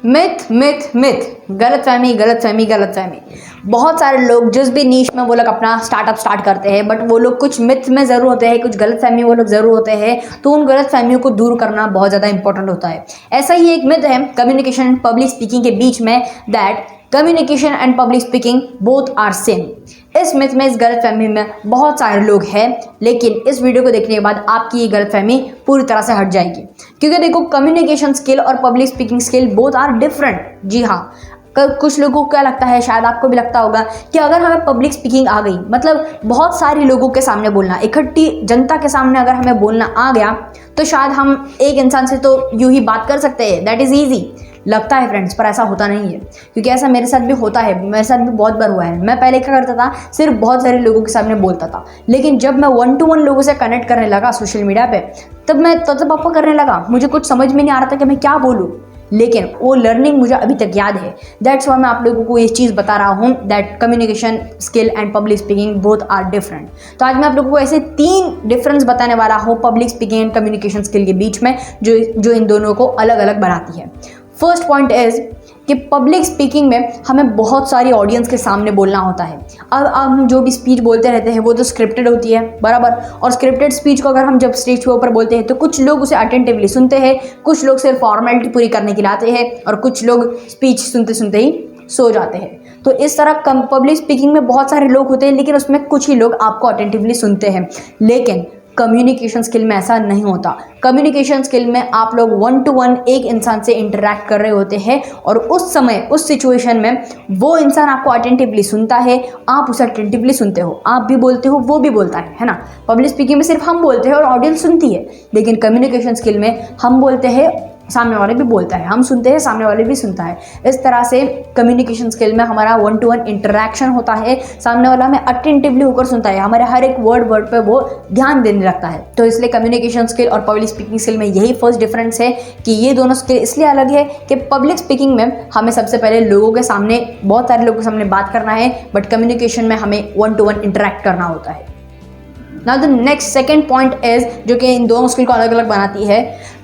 Myth myth myth, गलतफहमी गलतफहमी गलतफहमी। बहुत सारे लोग जिस भी नीश में वो लोग अपना स्टार्टअप स्टार्ट करते हैं, बट वो लोग कुछ मिथ में ज़रूर होते हैं, कुछ गलतफहमी वो लोग ज़रूर होते हैं। तो उन गलतफहमियों को दूर करना बहुत ज़्यादा इंपॉर्टेंट होता है। ऐसा ही एक मिथ है कम्युनिकेशन एंड पब्लिक स्पीकिंग के बीच में, that communication and public speaking both are same. इस मिथ में, इस गलतफहमी में बहुत सारे लोग हैं, लेकिन इस वीडियो को देखने के बाद आपकी ये गलतफहमी पूरी तरह से हट जाएगी। क्योंकि देखो, कम्युनिकेशन स्किल और public speaking skill both are different. जी हाँ, कुछ लोगों को क्या लगता है, शायद आपको भी लगता होगा कि अगर हमें पब्लिक स्पीकिंग आ गई, मतलब बहुत सारे लोगों के सामने बोलना, इकट्ठी जनता के सामने अगर हमें बोलना आ गया, तो शायद हम एक इंसान से तो यूं ही बात कर सकते हैं, दैट इज़ ईजी लगता है फ्रेंड्स, पर ऐसा होता नहीं है। क्योंकि ऐसा मेरे साथ भी होता है, मेरे साथ भी बहुत बार हुआ है। मैं पहले क्या करता था, सिर्फ बहुत सारे लोगों के सामने बोलता था, लेकिन जब मैं 1 to 1 लोगों से कनेक्ट करने लगा सोशल मीडिया पे, तब मैं पापा करने लगा। मुझे कुछ समझ में नहीं आ रहा था कि मैं क्या बोलूँ, लेकिन वो लर्निंग मुझे अभी तक याद है। दैट्स वाई मैं आप लोगों को ये चीज़ बता रहा हूँ, that communication skill and public speaking both are different. तो आज मैं आप लोगों को ऐसे 3 डिफरेंस बताने वाला हूँ public speaking and communication skill के बीच में, जो इन दोनों को अलग अलग बनाती है। फर्स्ट पॉइंट इज कि पब्लिक स्पीकिंग में हमें बहुत सारी ऑडियंस के सामने बोलना होता है। अब हम जो भी स्पीच बोलते रहते हैं वो तो स्क्रिप्टेड होती है, बराबर। और स्क्रिप्टेड स्पीच को अगर हम जब स्टेज के ऊपर बोलते हैं तो कुछ लोग उसे अटेंटिवली सुनते हैं, कुछ लोग सिर्फ फॉर्मेलिटी पूरी करने के लिए आते हैं, और कुछ लोग स्पीच सुनते सुनते ही सो जाते हैं। तो इस तरह पब्लिक स्पीकिंग में बहुत सारे लोग होते हैं, लेकिन उसमें कुछ ही लोग आपको अटेंटिवली सुनते हैं। लेकिन कम्युनिकेशन स्किल में ऐसा नहीं होता। कम्युनिकेशन स्किल में आप लोग 1 to 1 एक इंसान से इंटरेक्ट कर रहे होते हैं, और उस समय, उस सिचुएशन में वो इंसान आपको अटेंटिवली सुनता है, आप उसे अटेंटिवली सुनते हो, आप भी बोलते हो, वो भी बोलता है ना। पब्लिक स्पीकिंग में सिर्फ हम बोलते हैं और ऑडियंस सुनती है, लेकिन कम्युनिकेशन स्किल में हम बोलते हैं, सामने वाले भी बोलता है, हम सुनते हैं, सामने वाले भी सुनता है। इस तरह से कम्युनिकेशन स्किल में हमारा 1 to 1 इंटरेक्शन होता है, सामने वाला हमें अटेंटिवली होकर सुनता है, हमारे हर एक वर्ड पे वो ध्यान देने लगता है। तो इसलिए कम्युनिकेशन स्किल और पब्लिक स्पीकिंग स्किल में यही फर्स्ट डिफरेंस है कि ये दोनों स्किल इसलिए अलग है कि पब्लिक स्पीकिंग में हमें सबसे पहले लोगों के सामने, बहुत सारे लोगों के सामने बात करना है, बट कम्युनिकेशन में हमें 1 to 1 इंटरेक्ट करना होता है। Now the next second point is, जो कि इन दोनों स्किल को अलग अलग बनाती है,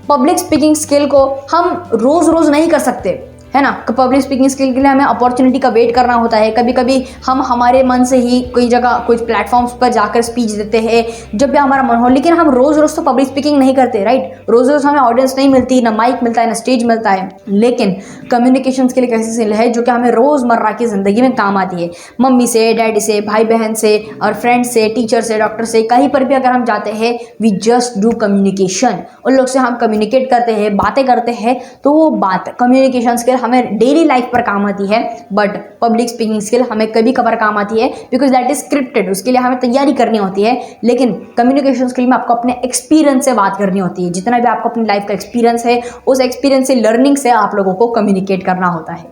पब्लिक स्पीकिंग स्किल को हम रोज रोज नहीं कर सकते, है ना। पब्लिक स्पीकिंग स्किल के लिए हमें अपॉर्चुनिटी का वेट करना होता है। कभी कभी हम हमारे मन से ही कोई जगह, कुछ प्लेटफॉर्म्स पर जाकर स्पीच देते हैं जब भी हमारा मन हो, लेकिन हम रोज रोज तो पब्लिक स्पीकिंग नहीं करते, राइट। रोज रोज हमें ऑडियंस नहीं मिलती, ना माइक मिलता है, ना स्टेज मिलता है। लेकिन कम्युनिकेशन स्किल एक ऐसी स्किल है जो कि हमें रोजमर्रा की जिंदगी में काम आती है। मम्मी से, डैडी से, भाई बहन से, और फ्रेंड से, टीचर से, डॉक्टर से, कहीं पर भी अगर हम जाते हैं, वी जस्ट डू कम्युनिकेशन। उन लोग से हम कम्युनिकेट करते हैं, बातें करते हैं, तो वो बात, कम्युनिकेशन स्किल हमें डेली लाइफ पर काम आती है। बट पब्लिक स्पीकिंग स्किल हमें कभी कभार काम आती है, बिकॉज दैट इज स्क्रिप्टेड, उसके लिए हमें तैयारी करनी होती है। लेकिन कम्युनिकेशन स्किल में आपको अपने एक्सपीरियंस से बात करनी होती है। जितना भी आपको अपनी लाइफ का एक्सपीरियंस है, उस एक्सपीरियंस से, लर्निंग से आप लोगों को कम्युनिकेट करना होता है।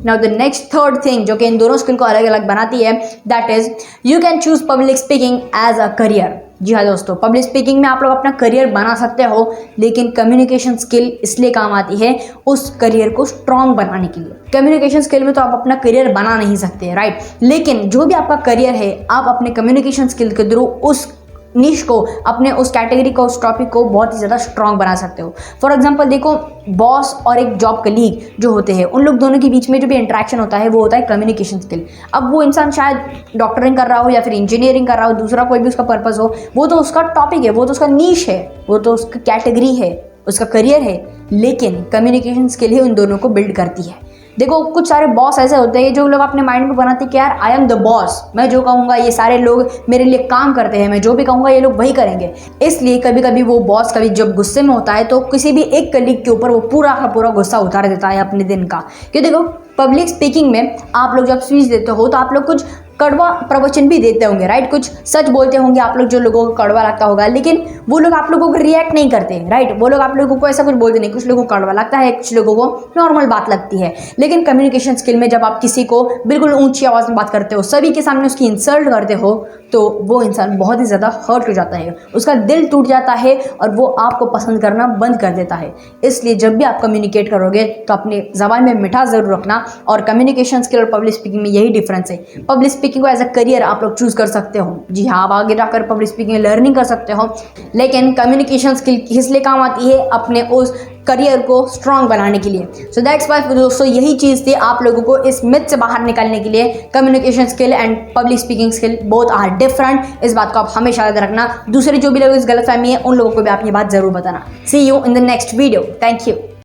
Now the next third thing जो कि इन दोनों स्किल को अलग अलग बनाती है, that is you can choose public speaking as a career. जी हाँ दोस्तों, पब्लिक स्पीकिंग में आप लोग अपना करियर बना सकते हो, लेकिन कम्युनिकेशन स्किल इसलिए काम आती है उस करियर को स्ट्रॉन्ग बनाने के लिए। कम्युनिकेशन स्किल में तो आप अपना करियर बना नहीं सकते, राइट। लेकिन जो भी आपका करियर है, आप अपने कम्युनिकेशन स्किल के थ्रू उस निश को, अपने उस कैटेगरी को, उस टॉपिक को बहुत ही ज़्यादा स्ट्रॉन्ग बना सकते हो। फॉर एग्जांपल देखो, बॉस और एक जॉब कलीग जो होते हैं, उन लोग दोनों के बीच में जो भी इंटरेक्शन होता है वो होता है कम्युनिकेशन स्किल। अब वो इंसान शायद डॉक्टरिंग कर रहा हो या फिर इंजीनियरिंग कर रहा हो, दूसरा कोई भी उसका पर्पस हो, वो तो उसका टॉपिक है, वो तो उसका नीश है, वो तो उसका कैटेगरी है, उसका करियर है। लेकिन कम्युनिकेशन स्किल ही उन दोनों को बिल्ड करती है। देखो, कुछ सारे बॉस ऐसे होते हैं जो लोग अपने माइंड में बनाते हैं कि यार आई एम द बॉस, मैं जो कहूँगा ये सारे लोग मेरे लिए काम करते हैं, मैं जो भी कहूँगा ये लोग वही करेंगे। इसलिए कभी कभी वो बॉस कभी जब गुस्से में होता है तो किसी भी एक कलीग के ऊपर वो पूरा का पूरा गुस्सा उतार देता है अपने दिन का। क्यों, देखो पब्लिक स्पीकिंग में आप लोग जब स्पीच देते हो तो आप लोग कुछ कड़वा प्रवचन भी देते होंगे, राइट। कुछ सच बोलते होंगे आप लोग जो लोगों को कड़वा लगता होगा, लेकिन वो लोग आप लोगों को रिएक्ट नहीं करते, राइट। वो लोग आप लोगों को ऐसा कुछ बोलते नहीं, कुछ लोगों को कड़वा लगता है, कुछ लोगों को नॉर्मल बात लगती है। लेकिन कम्युनिकेशन स्किल में जब आप किसी को बिल्कुल ऊंची आवाज़ में बात करते हो, सभी के सामने उसकी इंसल्ट करते हो, तो वो इंसान बहुत ही ज़्यादा हर्ट हो जाता है, उसका दिल टूट जाता है और वो आपको पसंद करना बंद कर देता है। इसलिए जब भी आप कम्युनिकेट करोगे तो अपनी ज़बान में मिठास ज़रूर रखना। और कम्युनिकेशन स्किल और पब्लिक स्पीकिंग में यही डिफरेंस है। पब्लिक स्पीकिंग को एज अ करियर आप लोग चूज कर सकते हो, जी हाँ, आप आगे जाकर पब्लिक स्पीकिंग लर्निंग कर सकते हो। लेकिन कम्युनिकेशन स्किल किस लिए काम आती है, अपने उस करियर को स्ट्रांग बनाने के लिए। सो दैट्स वाई दोस्तों यही चीज़ थी आप लोगों को इस मिथ से बाहर निकालने के लिए। Communication skill and public speaking skill both are different, इस बात को आप हमेशा याद रखना। दूसरे जो भी लोग इस गलतफहमी है उन लोगों को भी आप ये बात जरूर बताना। See you in the next video, thank you.